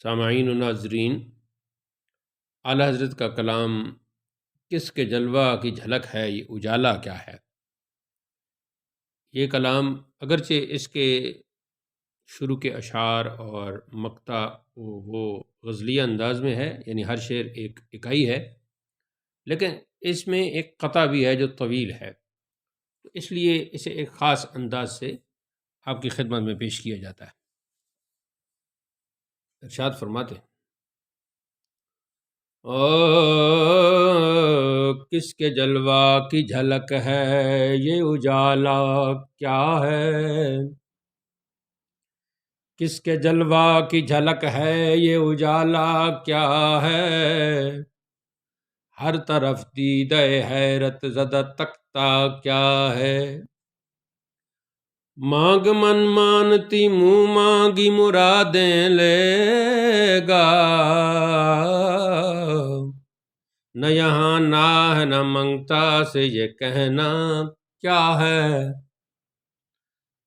سامعین و ناظرین، اعلیٰ حضرت کا کلام کس کے جلوہ کی جھلک ہے، یہ اجالا کیا ہے۔ یہ کلام اگرچہ اس کے شروع کے اشعار اور مقطع وہ غزلیہ انداز میں ہے، یعنی ہر شعر ایک اکائی ہے، لیکن اس میں ایک قطع بھی ہے جو طویل ہے، تو اس لیے اسے ایک خاص انداز سے آپ کی خدمت میں پیش کیا جاتا ہے۔ ارشاد فرماتے ہیں، کس کے جلوہ کی جھلک ہے، یہ اجالا کیا ہے۔ کس کے جلوہ کی جھلک ہے، یہ اجالا کیا ہے۔ ہر طرف دیدہ حیرت زدہ تکتا کیا ہے۔ مانگ من مانتی منہ مانگی مرادیں لے گا، نہ یہاں نہ ہے نہ منگتا سے یہ کہنا کیا ہے۔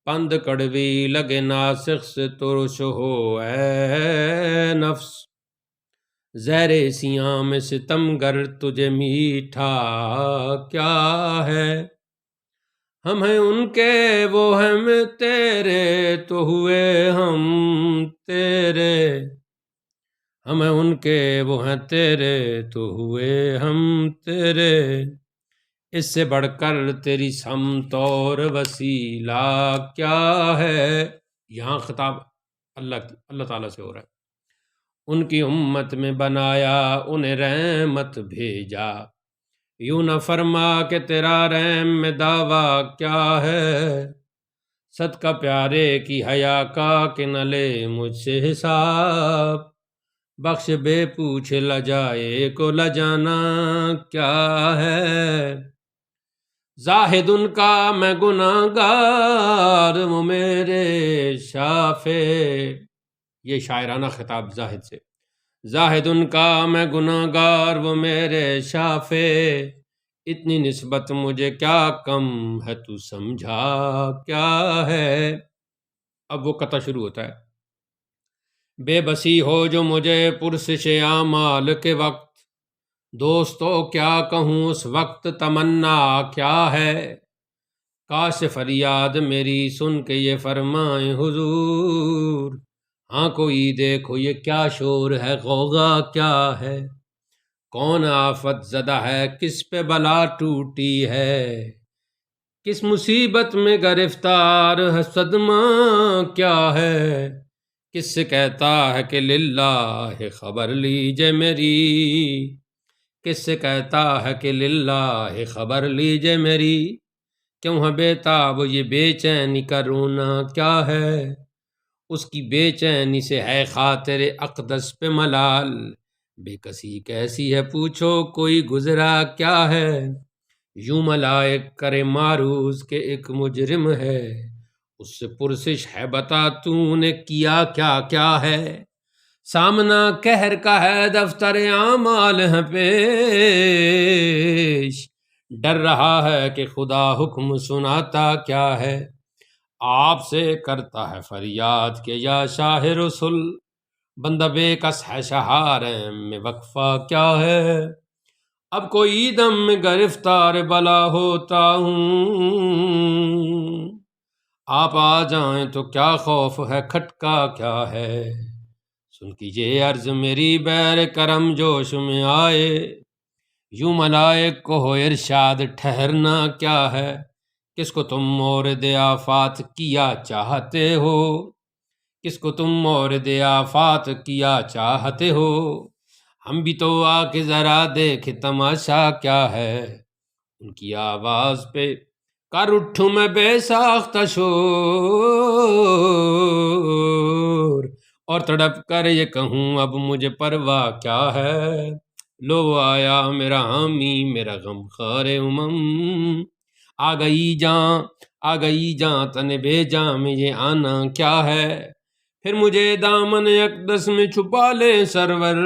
پند کڑوی لگے ناسخ سے ترش ہو اے نفس، زہر سیاں میں ستم گر تجھے میٹھا کیا ہے۔ ہم ہیں ان کے وہ ہم تیرے تو ہوئے ہم تیرے، ہم ہیں ان کے وہ ہیں تیرے تو ہوئے ہم تیرے۔ اس سے بڑھ کر تیری سمت اور وسیلہ کیا ہے۔ یہاں خطاب اللہ تعالیٰ سے ہو رہا ہے۔ ان کی امت میں بنایا انہیں رحمت بھیجا، یوں نہ فرما کہ تیرا رحم میں دعویٰ کیا ہے۔ صدقہ پیارے کی حیا کا کہ نہ لے مجھ سے حساب، بخش بے پوچھ لجائے کو لجانا کیا ہے۔ زاہد ان کا میں گناہ گار وہ میرے شافع، یہ شاعرانہ خطاب زاہد سے۔ زاہد ان کا میں گناہ گار وہ میرے شافع، اتنی نسبت مجھے کیا کم ہے تو سمجھا کیا ہے۔ اب وہ قطع شروع ہوتا ہے۔ بے بسی ہو جو مجھے پرسش اعمال کے وقت، دوستو کیا کہوں اس وقت تمنا کیا ہے۔ کاش فریاد میری سن کے یہ فرمائیں حضور، ہاں کوئی دیکھو یہ کیا شور ہے، غوغا کیا ہے۔ کون آفت زدہ ہے، کس پہ بلا ٹوٹی ہے، کس مصیبت میں گرفتار ہے، صدمہ کیا ہے۔ کس سے کہتا ہے کہ للہ خبر لیجے میری، کس سے کہتا ہے کہ للہ خبر لیجے میری۔ کیوں ہے بے تاب یہ بے چینی کا رونا کیا ہے، اس کی بے چینی سے ہے خاطر اقدس پہ ملال۔ بے کسی کیسی ہے پوچھو کوئی گزرا کیا ہے، یوں ملائک کرے معروض کہ ایک مجرم ہے، اس سے پرسش ہے بتا تو نے کیا کیا کیا ہے۔ سامنا قہر کا ہے دفتر اعمال ہے پیش، ڈر رہا ہے کہ خدا حکم سناتا کیا ہے۔ آپ سے کرتا ہے فریاد کہ یا شاہ رسول، بندہ بے کس ہے شہارم میں وقفہ کیا ہے۔ اب کوئی دم میں گرفتار بلا ہوتا ہوں، آپ آ جائیں تو کیا خوف ہے کھٹکا کیا ہے۔ سن کیجئے عرض میری بیر کرم جوش میں آئے، یوں ملائک کو ہو ارشاد ٹھہرنا کیا ہے۔ کس کو تم مورد آفات کیا چاہتے ہو، کس کو تم مورد آفات کیا چاہتے ہو۔ ہم بھی تو آ کے ذرا دیکھ تماشا کیا ہے۔ ان کی آواز پہ کر اٹھوں میں بے ساختہ شور، اور تڑپ کر یہ کہوں اب مجھے پرواہ کیا ہے۔ لو آیا میرا حامی میرا غم خار آ گئی جاں تن بے جاں میں یہ آنا کیا ہے۔ پھر مجھے دامن اقدس میں چھپا لے سرور،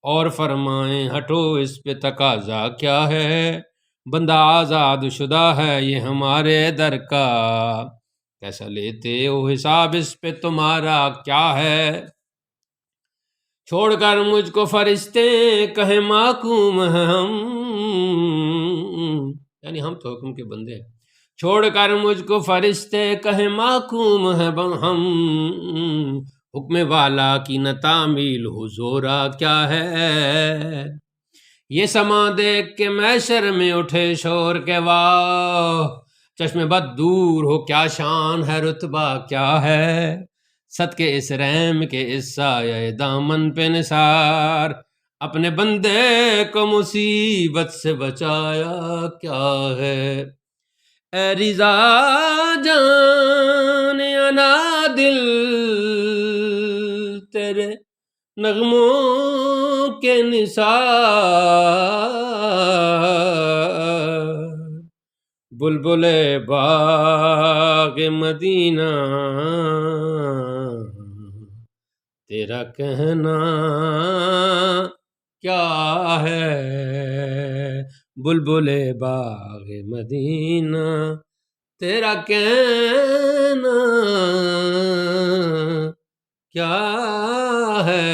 اور فرمائیں ہٹو اس پہ تقاضا کیا ہے۔ بندہ آزاد شدہ ہے یہ ہمارے در کا، کیسا لیتے ہو حساب اس پہ تمہارا کیا ہے۔ چھوڑ کر مجھ کو فرشتے کہیں محکوم ہیں ہم، یعنی ہم تو حکم کے بندے ہیں، چھوڑ کر مجھ کو فرشتے کہیں محکوم ہیں ہم، حکم والا کی نہ تعمیل حضورا کیا ہے، یہ سما دیکھ کے محشر میں اٹھے شور کے واہ، چشم بد دور ہو کیا شان ہے رتبہ کیا ہے، صدقے اس رحم کے اس سایہ دامن پہ نثار، اپنے بندے کو مصیبت سے بچایا کیا ہے، اے رضا جان انا دل تیرے نغموں کے نثار، بلبل باغ مدینہ تیرا کہنا کیا ہے، بلبل باغ مدینہ تیرا کہنا کیا ہے